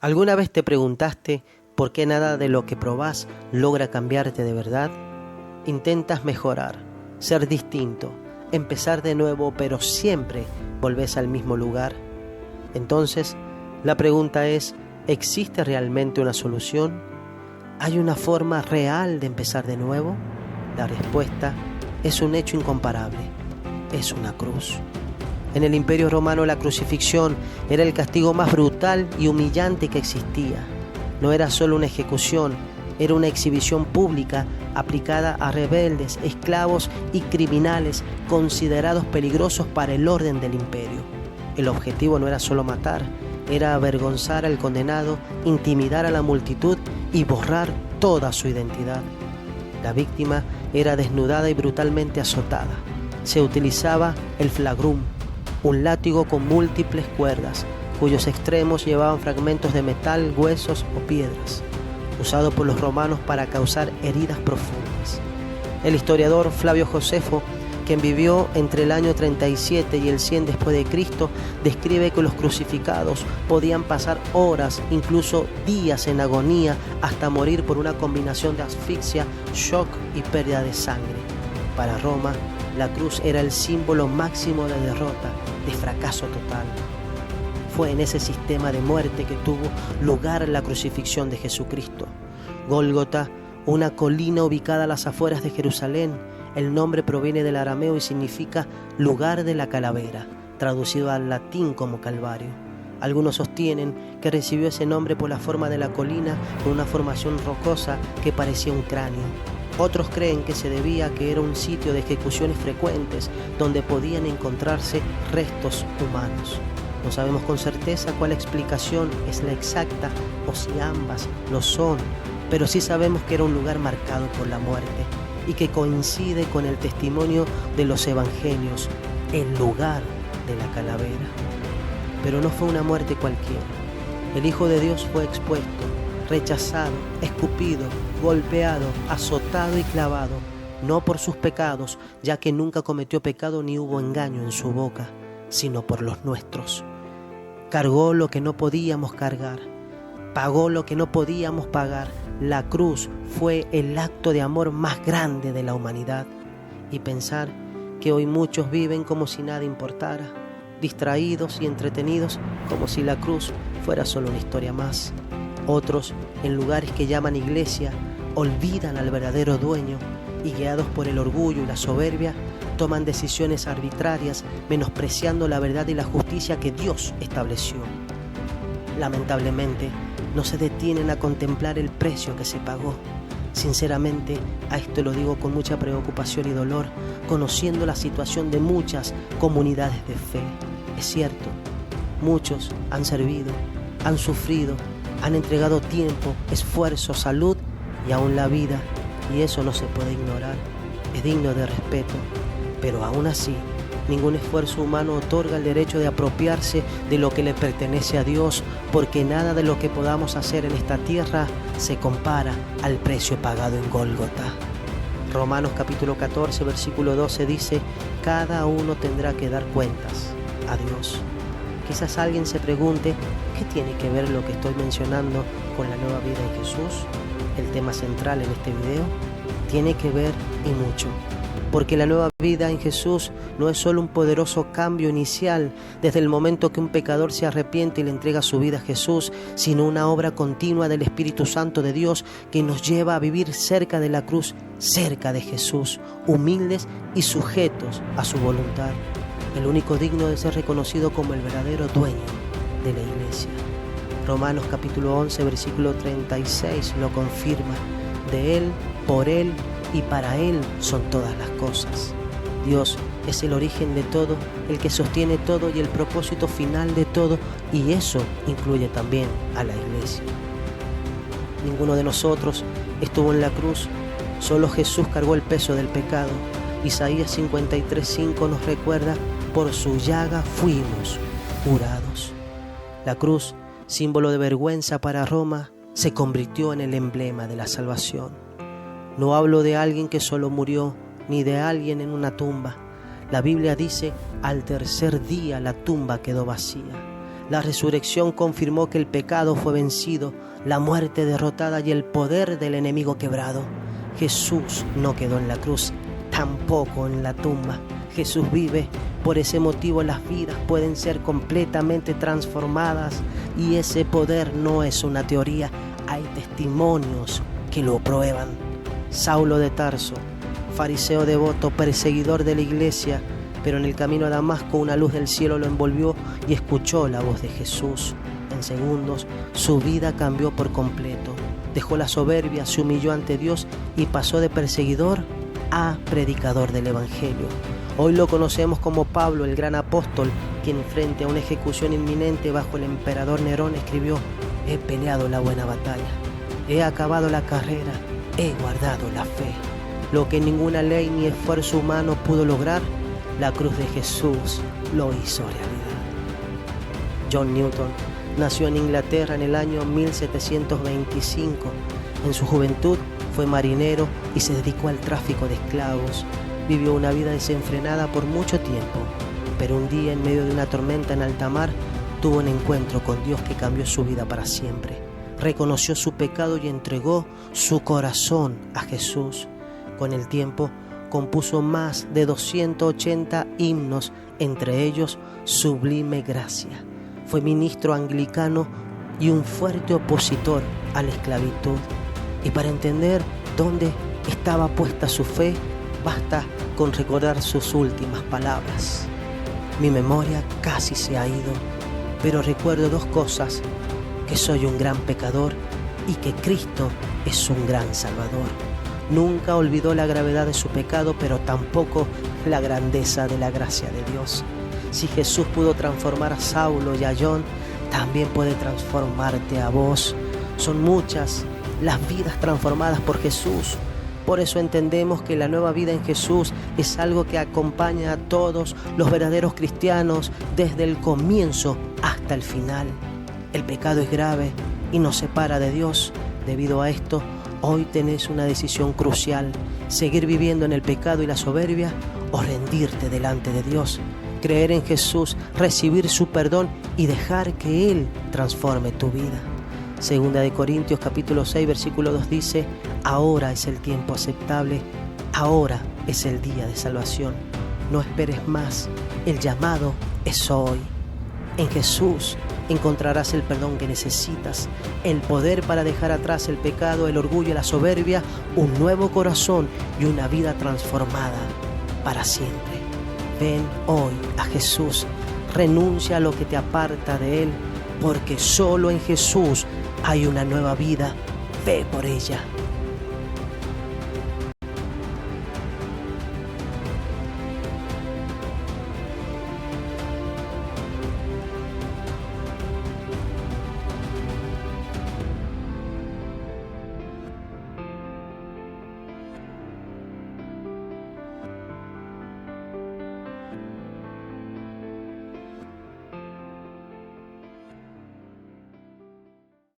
¿Alguna vez te preguntaste por qué nada de lo que probás logra cambiarte de verdad? Intentas mejorar, ser distinto, empezar de nuevo, pero siempre volvés al mismo lugar. Entonces, la pregunta es, ¿existe realmente una solución? ¿Hay una forma real de empezar de nuevo? La respuesta es un hecho incomparable. Es una cruz. En el Imperio Romano la crucifixión era el castigo más brutal y humillante que existía. No era solo una ejecución, era una exhibición pública aplicada a rebeldes, esclavos y criminales considerados peligrosos para el orden del imperio. El objetivo no era solo matar, era avergonzar al condenado, intimidar a la multitud y borrar toda su identidad. La víctima era desnudada y brutalmente azotada. Se utilizaba el flagrum, un látigo con múltiples cuerdas, cuyos extremos llevaban fragmentos de metal, huesos o piedras, usado por los romanos para causar heridas profundas. El historiador Flavio Josefo, quien vivió entre el año 37 y el 100 después de Cristo, describe que los crucificados podían pasar horas, incluso días en agonía, hasta morir por una combinación de asfixia, shock y pérdida de sangre. Para Roma, la cruz era el símbolo máximo de derrota, de fracaso total. Fue en ese sistema de muerte que tuvo lugar la crucifixión de Jesucristo. Gólgota, una colina ubicada a las afueras de Jerusalén. El nombre proviene del arameo y significa lugar de la calavera, traducido al latín como Calvario. Algunos sostienen que recibió ese nombre por la forma de la colina, con una formación rocosa que parecía un cráneo. Otros creen que se debía a que era un sitio de ejecuciones frecuentes donde podían encontrarse restos humanos. No sabemos con certeza cuál explicación es la exacta o si ambas lo son, pero sí sabemos que era un lugar marcado por la muerte y que coincide con el testimonio de los evangelios, el lugar de la calavera. Pero no fue una muerte cualquiera. El Hijo de Dios fue expuesto, rechazado, escupido, golpeado, azotado y clavado, no por sus pecados, ya que nunca cometió pecado ni hubo engaño en su boca, sino por los nuestros. Cargó lo que no podíamos cargar, pagó lo que no podíamos pagar. La cruz fue el acto de amor más grande de la humanidad. Y pensar que hoy muchos viven como si nada importara, distraídos y entretenidos como si la cruz fuera solo una historia más. Otros, en lugares que llaman iglesia, olvidan al verdadero dueño y, guiados por el orgullo y la soberbia, toman decisiones arbitrarias, menospreciando la verdad y la justicia que Dios estableció. Lamentablemente, no se detienen a contemplar el precio que se pagó. Sinceramente, a esto lo digo con mucha preocupación y dolor, conociendo la situación de muchas comunidades de fe. Es cierto, muchos han servido, han sufrido, han entregado tiempo, esfuerzo, salud y aún la vida, y eso no se puede ignorar, es digno de respeto. Pero aún así, ningún esfuerzo humano otorga el derecho de apropiarse de lo que le pertenece a Dios, porque nada de lo que podamos hacer en esta tierra se compara al precio pagado en Gólgota. Romanos capítulo 14, versículo 12 dice: cada uno tendrá que dar cuentas a Dios. Quizás alguien se pregunte, ¿qué tiene que ver lo que estoy mencionando con la nueva vida en Jesús? El tema central en este video tiene que ver y mucho, porque la nueva vida en Jesús no es solo un poderoso cambio inicial desde el momento que un pecador se arrepiente y le entrega su vida a Jesús, sino una obra continua del Espíritu Santo de Dios que nos lleva a vivir cerca de la cruz, cerca de Jesús, humildes y sujetos a su voluntad, el único digno de ser reconocido como el verdadero dueño de la iglesia. Romanos capítulo 11, versículo 36 lo confirma: de Él, por Él y para Él son todas las cosas. Dios es el origen de todo, el que sostiene todo y el propósito final de todo, y eso incluye también a la iglesia. Ninguno de nosotros estuvo en la cruz, solo Jesús cargó el peso del pecado. Isaías 53:5 nos recuerda: por su llaga fuimos curados. La cruz, símbolo de vergüenza para Roma, se convirtió en el emblema de la salvación. No hablo de alguien que solo murió, ni de alguien en una tumba. La Biblia dice: al tercer día la tumba quedó vacía. La resurrección confirmó que el pecado fue vencido, la muerte derrotada y el poder del enemigo quebrado. Jesús no quedó en la cruz, tampoco en la tumba. Jesús vive. Por ese motivo las vidas pueden ser completamente transformadas y ese poder no es una teoría, hay testimonios que lo prueban. Saulo de Tarso, fariseo devoto, perseguidor de la iglesia, pero en el camino a Damasco una luz del cielo lo envolvió y escuchó la voz de Jesús. En segundos su vida cambió por completo. Dejó la soberbia, se humilló ante Dios y pasó de perseguidor a predicador del Evangelio. Hoy lo conocemos como Pablo, el gran apóstol, quien frente a una ejecución inminente bajo el emperador Nerón escribió: he peleado la buena batalla, he acabado la carrera, he guardado la fe. Lo que ninguna ley ni esfuerzo humano pudo lograr, la cruz de Jesús lo hizo realidad. John Newton nació en Inglaterra en el año 1725. En su juventud fue marinero y se dedicó al tráfico de esclavos. Vivió una vida desenfrenada por mucho tiempo, pero un día en medio de una tormenta en alta mar tuvo un encuentro con Dios que cambió su vida para siempre. Reconoció su pecado y entregó su corazón a Jesús. Con el tiempo compuso más de 280 himnos, entre ellos Sublime Gracia. Fue ministro anglicano y un fuerte opositor a la esclavitud. Y para entender dónde estaba puesta su fe, basta con recordar sus últimas palabras. Mi memoria casi se ha ido, pero recuerdo dos cosas: que soy un gran pecador y que Cristo es un gran Salvador. Nunca olvidó la gravedad de su pecado, pero tampoco la grandeza de la gracia de Dios. Si Jesús pudo transformar a Saulo y a John, también puede transformarte a vos. Son muchas las vidas transformadas por Jesús. Por eso entendemos que la nueva vida en Jesús es algo que acompaña a todos los verdaderos cristianos desde el comienzo hasta el final. El pecado es grave y nos separa de Dios. Debido a esto, hoy tenés una decisión crucial: seguir viviendo en el pecado y la soberbia o rendirte delante de Dios, creer en Jesús, recibir su perdón y dejar que Él transforme tu vida. Segunda de Corintios capítulo 6 versículo 2 dice: ahora es el tiempo aceptable, ahora es el día de salvación. No esperes más, el llamado es hoy. En Jesús encontrarás el perdón que necesitas, el poder para dejar atrás el pecado, el orgullo y la soberbia, un nuevo corazón y una vida transformada para siempre. Ven hoy a Jesús, renuncia a lo que te aparta de Él, porque solo en Jesús hay una nueva vida. Ve por ella.